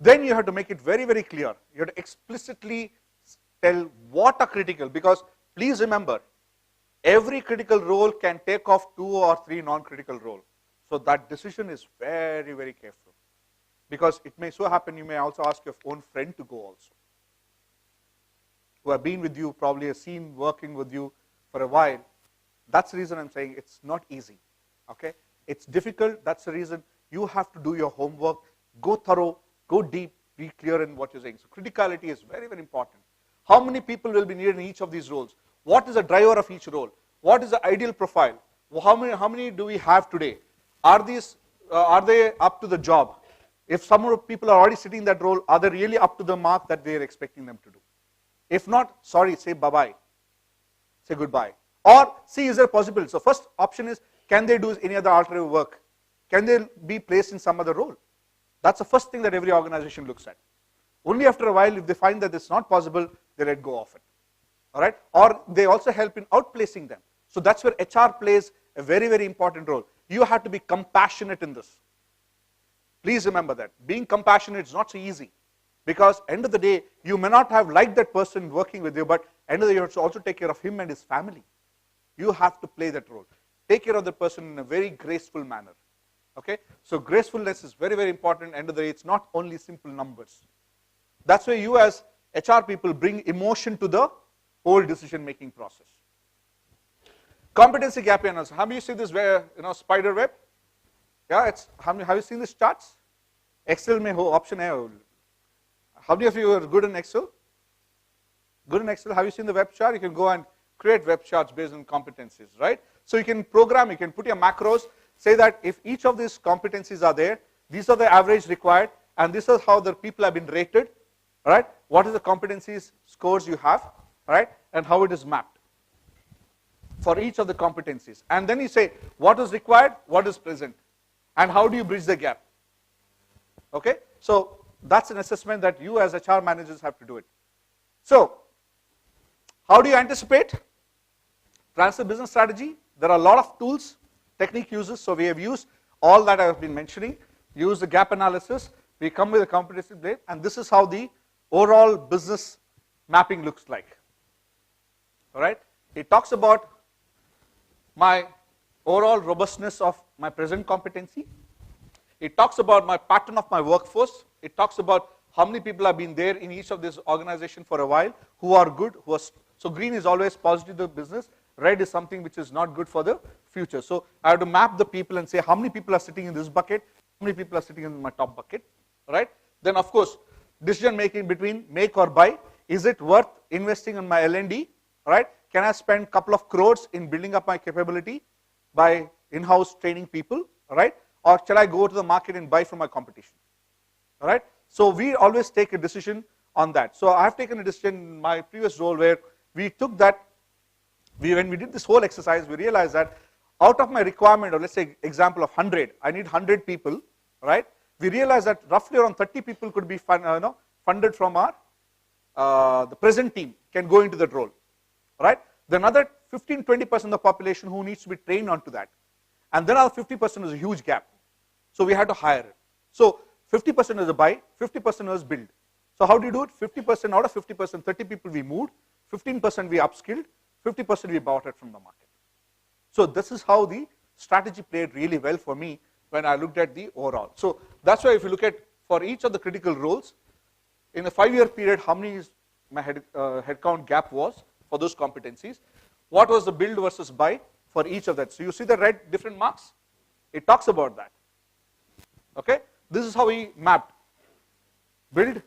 Then you have to make it very, very clear. You have to explicitly tell what are critical, because please remember, every critical role can take off 2 or 3 non-critical roles. So that decision is very, very careful. Because it may so happen you may also ask your own friend to go also, who have been with you, probably have seen working with you for a while. That's the reason I'm saying it's not easy. Okay? It's difficult. That's the reason you have to do your homework, go thorough, go deep, be clear in what you're saying. So criticality is very, very important. How many people will be needed in each of these roles? What is the driver of each role? What is the ideal profile? How many do we have today? Are they up to the job? If some people are already sitting in that role, are they really up to the mark that they are expecting them to do? If not, sorry, say bye-bye. Say goodbye. Or see, is there a possibility? So first option is, can they do any other alternative work? Can they be placed in some other role? That's the first thing that every organization looks at. Only after a while, if they find that it's not possible, they let go of it. All right? Or they also help in outplacing them. So that's where HR plays a very, very important role. You have to be compassionate in this. Please remember that. Being compassionate is not so easy. Because end of the day, you may not have liked that person working with you, but end of the day, you have to also take care of him and his family. You have to play that role. Take care of the person in a very graceful manner. Okay? So gracefulness is very, very important. End of the day, it's not only simple numbers. That's why you as HR people bring emotion to the whole decision-making process. Competency gap analysis. Have you seen this spider web? Yeah, have you seen these charts? Excel mein ho option hai. How many of you are good in Excel? Good in Excel. Have you seen the web chart? You can go and create web charts based on competencies, right? So you can program, you can put your macros, say that if each of these competencies are there, these are the average required, and this is how the people have been rated, right? What is the competencies scores you have, right? And how it is mapped for each of the competencies. And then you say what is required, what is present, and how do you bridge the gap. Okay? So that's an assessment that you as HR managers have to do it. So how do you anticipate? Transfer business strategy. There are a lot of tools, technique uses. So we have used all that I have been mentioning. Use the gap analysis. We come with a competency blade, and this is how the overall business mapping looks like. All right? It talks about my overall robustness of my present competency. It talks about my pattern of my workforce. It talks about how many people have been there in each of this organization for a while, who are good, so green is always positive to the business, red is something which is not good for the future. So I have to map the people and say how many people are sitting in this bucket, how many people are sitting in my top bucket, right? Then of course, decision making between make or buy. Is it worth investing in my L&D, right? Can I spend a couple of crores in building up my capability by in-house training people, right? Or shall I go to the market and buy from my competition, all right? So we always take a decision on that. So I have taken a decision in my previous role where we took that, when we did this whole exercise, we realized that out of my requirement, or let's say example of 100, I need 100 people, right? We realized that roughly around 30 people could be funded from our, the present team can go into that role, right? Then another 15-20% of the population who needs to be trained onto that. And then another 50% is a huge gap. So we had to hire it. So 50% is a buy, 50% is build. So how do you do it? 50% out of 50%, 30 people we moved, 15% we upskilled, 50% we bought it from the market. So this is how the strategy played really well for me when I looked at the overall. So that's why if you look at for each of the critical roles, in a 5-year period, how many is my headcount gap was for those competencies? What was the build versus buy for each of that? So you see the red different marks? It talks about that. Okay? This is how we mapped build,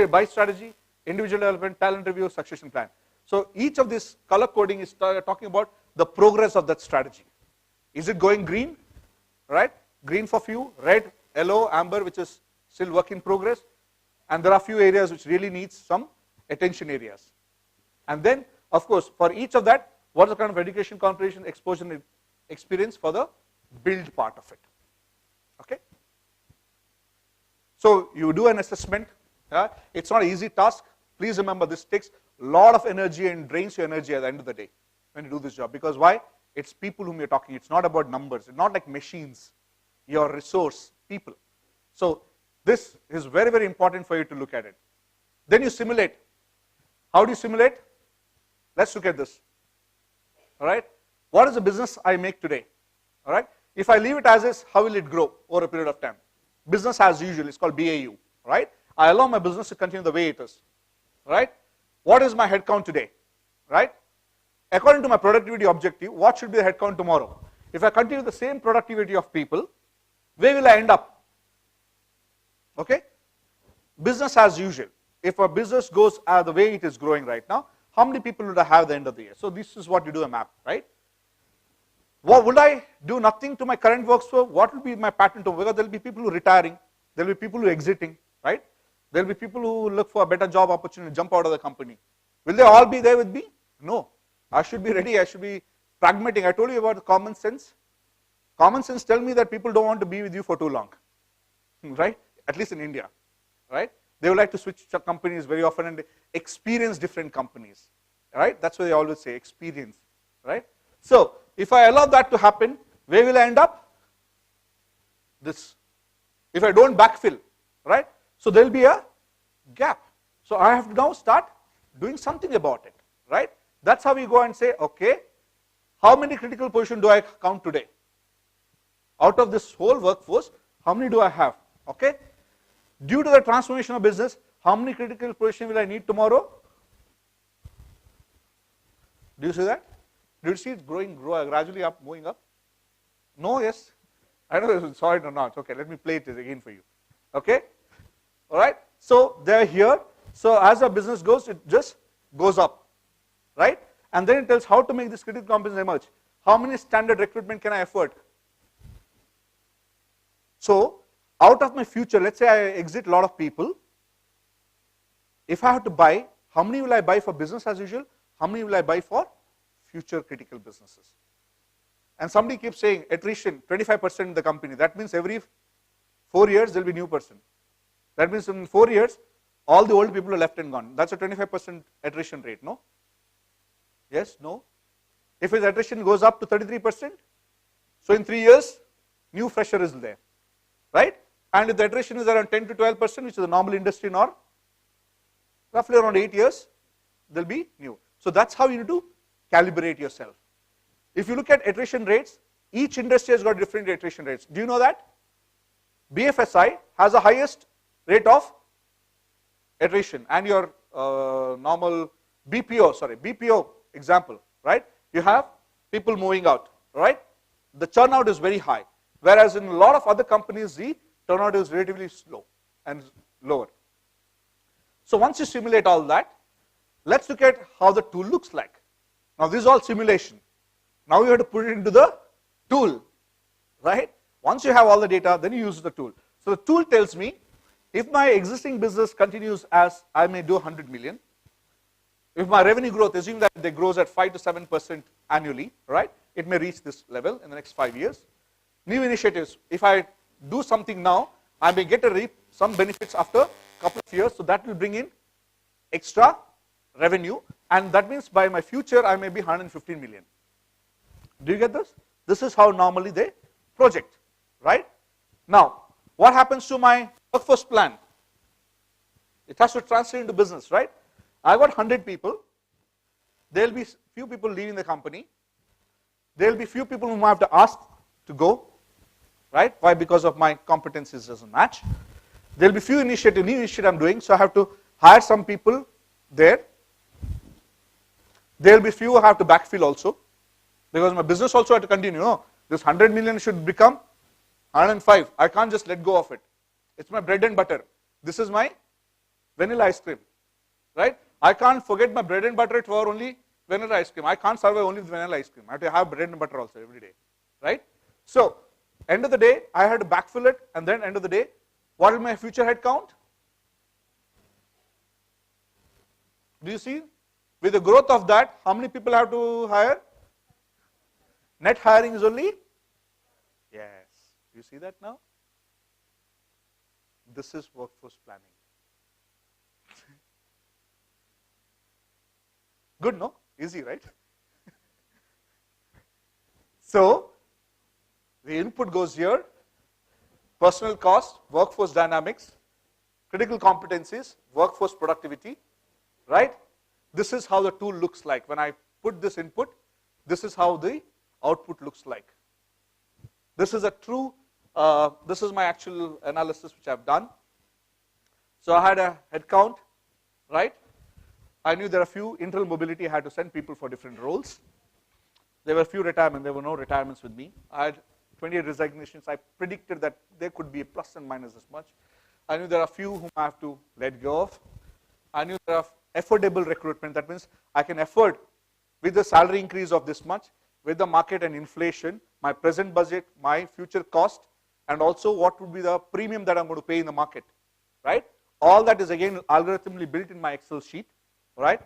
buy strategy, individual development, talent review, succession plan. So each of this color coding is talking about the progress of that strategy. Is it going green? Right? Green for few, red, yellow, amber, which is still work in progress. And there are few areas which really needs some attention areas. And then, of course, for each of that, what is the kind of education, concentration, exposure, and experience for the build part of it. Okay? So you do an assessment. It's not an easy task. Please remember, this takes a lot of energy and drains your energy at the end of the day when you do this job. Because why? It's people whom you're talking. It's not about numbers. It's not like machines. Your resource, people. So This is very, very important for you to look at it. Then you simulate. How do you simulate? Let's look at this. All right. What is the business I make today? All right. If I leave it as is, how will it grow over a period of time? Business as usual. It's called BAU. Right. I allow my business to continue the way it is. Right. What is my headcount today? Right. According to my productivity objective, what should be the headcount tomorrow? If I continue the same productivity of people, where will I end up? Okay. Business as usual. If a business goes the way it is growing right now, how many people would I have at the end of the year? So this is what you do a map, right? What would I do nothing to my current workforce? What will be my pattern to? Because there will be people who are retiring, there will be people who are exiting, right? There will be people who look for a better job opportunity, jump out of the company. Will they all be there with me? No. I should be ready. I should be pragmatic. I told you about the common sense. Common sense tells me that people don't want to be with you for too long, right? At least in India, right? They would like to switch companies very often and experience different companies, right? That's why they always say experience, right? So if I allow that to happen, where will I end up? This. If I don't backfill, right? So there will be a gap. So I have to now start doing something about it, right? That's how we go and say, okay, how many critical positions do I count today? Out of this whole workforce, how many do I have? Okay? Due to the transformation of business, how many critical positions will I need tomorrow? Do you see that? Do you see it growing gradually up, moving up? No, yes? I don't know if you saw it or not. Okay, let me play it again for you. Okay? Alright? So they're here. So as our business goes, it just goes up. Right? And then it tells how to make this critical competence emerge. How many standard recruitment can I afford? So, out of my future, let's say I exit a lot of people. If I have to buy, how many will I buy for business as usual? How many will I buy for future critical businesses? And somebody keeps saying attrition, 25% in the company. That means every 4 years there will be a new person. That means in 4 years, all the old people are left and gone. That's a 25% attrition rate, no? Yes, no? If his attrition goes up to 33%, so in 3 years, new fresher is there, right? And if the attrition is around 10 to 12%, which is the normal industry norm, roughly around 8 years, there will be new. So that's how you need to calibrate yourself. If you look at attrition rates, each industry has got different attrition rates. Do you know that? BFSI has the highest rate of attrition, and your normal BPO example, right? You have people moving out, right? The turnout is very high, whereas in a lot of other companies, the turnout is relatively slow and lower. So once you simulate all that, let's look at how the tool looks like. Now this is all simulation. Now you have to put it into the tool, right? Once you have all the data, then you use the tool. So the tool tells me, if my existing business continues as I may do 100 million, if my revenue growth, assume that it grows at 5 to 7% annually, right? It may reach this level in the next 5 years. New initiatives, if I do something now, I may get to reap some benefits after a couple of years, so that will bring in extra revenue, and that means by my future, I may be 115 million. Do you get this? This is how normally they project, right? Now, what happens to my workforce plan? It has to translate into business, right? I got 100 people. There will be few people leaving the company. There will be few people whom I have to ask to go, right? Why? Because of my competencies doesn't match. There will be few new initiative I'm doing, so I have to hire some people there. There will be few I have to backfill also, because my business also has to continue. No, this 100 million should become 105. I can't just let go of it. It's my bread and butter. This is my vanilla ice cream, right? I can't forget my bread and butter for only vanilla ice cream. I can't survive only with vanilla ice cream. I have to have bread and butter also every day, right? So, end of the day, I had to backfill it, and then end of the day, what will my future head count? Do you see? With the growth of that, how many people I have to hire? Net hiring is only? Yes. Do you see that now? This is workforce planning. Good, no? Easy, right? So, the input goes here, personal cost, workforce dynamics, critical competencies, workforce productivity, right? This is how the tool looks like. When I put this input, this is how the output looks like. This is a true, this is my actual analysis which I've done. So I had a head count, right? I knew there are a few internal mobility. I had to send people for different roles. There were a few retirements. There were no retirements with me. I had 28 resignations. I predicted that there could be a plus and minus as much. I knew there are a few whom I have to let go of. I knew there are affordable recruitment. That means I can afford, with the salary increase of this much, with the market and inflation, my present budget, my future cost, and also what would be the premium that I'm going to pay in the market, right? All that is again algorithmically built in my Excel sheet, right?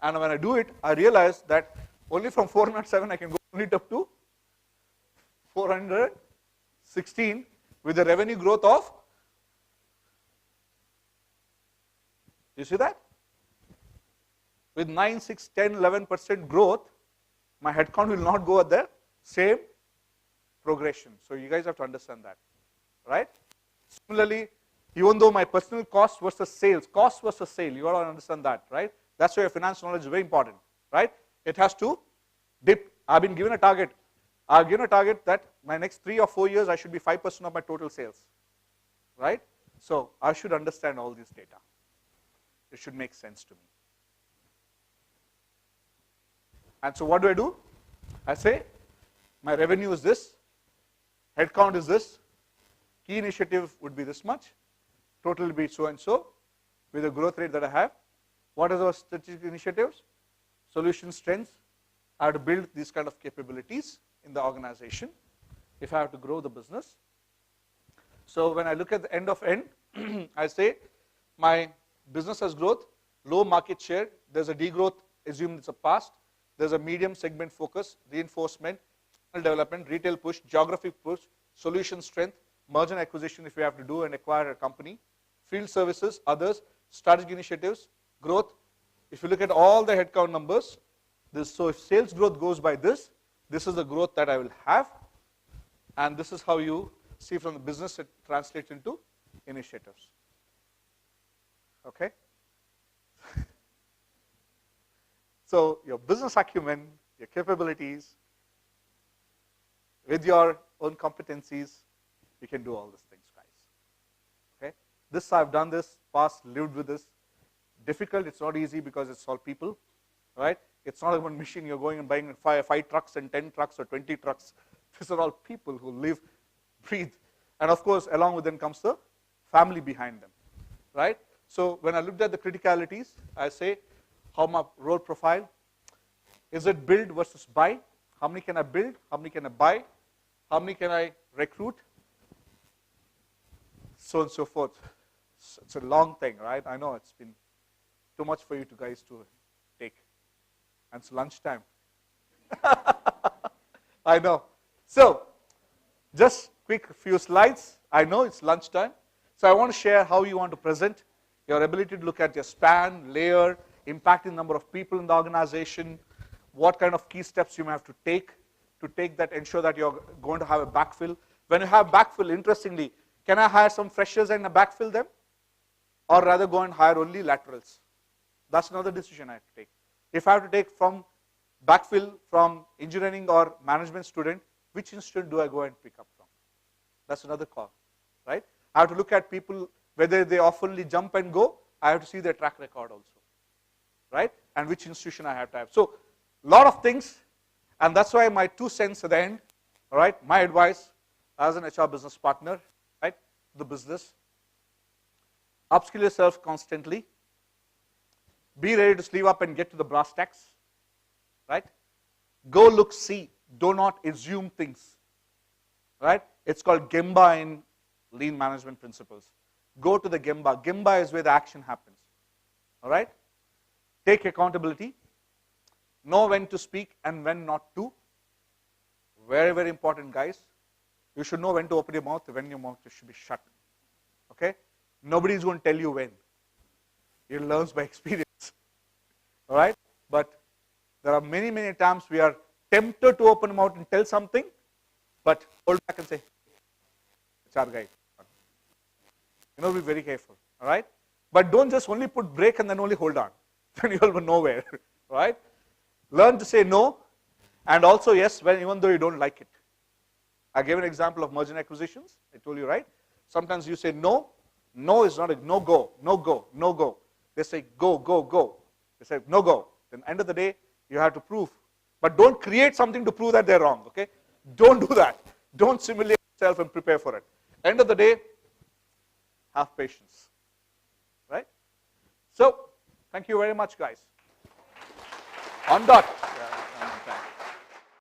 And when I do it, I realize that only from 407 I can go only up to 416 with a revenue growth of, you see that? With 9, 6, 10, 11% growth, my headcount will not go at the same progression. So you guys have to understand that, right? Similarly, even though my personal cost versus sales, cost versus sale, you got to understand that, right? That's why your finance knowledge is very important, right? It has to dip. I've been given a target. I've given a target that my next 3 or 4 years I should be 5% of my total sales, right? So I should understand all this data. It should make sense to me. And so what do? I say my revenue is this, headcount is this, key initiative would be this much, total will be so and so, with the growth rate that I have. What are those strategic initiatives? Solution strengths. I have to build these kind of capabilities in the organization if I have to grow the business. So when I look at the end of end, I say my business has growth, low market share, there's a degrowth, assume it's a past, there's a medium segment focus, reinforcement, channel development, retail push, geographic push, solution strength, merger and acquisition if you have to do and acquire a company, field services, others, strategic initiatives, growth. If you look at all the headcount numbers, so if sales growth goes by this is the growth that I will have, and this is how you see from the business it translates into initiatives. Okay? So your business acumen, your capabilities, with your own competencies, you can do all these things, guys. Okay? This I've done this, past, lived with this. Difficult, it's not easy because it's all people, right? It's not one machine you're going and buying 5 trucks and 10 trucks or 20 trucks. These are all people who live, breathe. And of course, along with them comes the family behind them, right? So when I looked at the criticalities, I say, how my role profile, is it build versus buy? How many can I build? How many can I buy? How many can I recruit? So on and so forth. It's a long thing, right? I know it's been too much for you guys to take. And it's lunchtime. I know. So, just quick few slides. I know it's lunchtime. So I want to share how you want to present, your ability to look at your span, layer, impacting number of people in the organization, what kind of key steps you may have to take that, ensure that you're going to have a backfill. When you have backfill, interestingly, can I hire some freshers and backfill them? Or rather go and hire only laterals? That's another decision I have to take. If I have to take from backfill from engineering or management student, which institute do I go and pick up from? That's another call, right? I have to look at people, whether they oftenly jump and go, I have to see their track record also, right? And which institution I have to have. So, a lot of things, and that's why my 2 cents at the end, all right? My advice as an HR business partner, right? The business, upskill yourself constantly. Be ready to sleeve up and get to the brass tacks, right? Go look, see. Do not assume things, right? It's called Gemba in lean management principles. Go to the Gemba. Gemba is where the action happens, all right? Take accountability. Know when to speak and when not to. Very, very important, guys. You should know when to open your mouth, when your mouth should be shut, okay? Nobody is going to tell you when. You learn by experience, all right? But there are many, many times we are tempted to open mouth and tell something, but hold back and say, HR guy. Be very careful, all right? But don't just only put break and then only hold on. Then you'll be nowhere, right? Learn to say no, and also yes, even though you don't like it. I gave an example of merger and acquisitions. I told you, right? Sometimes you say no. No is not a no go, no go, no go. They say go, go, go. They say no go. Then end of the day, you have to prove. But don't create something to prove that they're wrong, okay? Don't do that. Don't simulate yourself and prepare for it. End of the day, have patience, right? So, thank you very much, guys. On dot.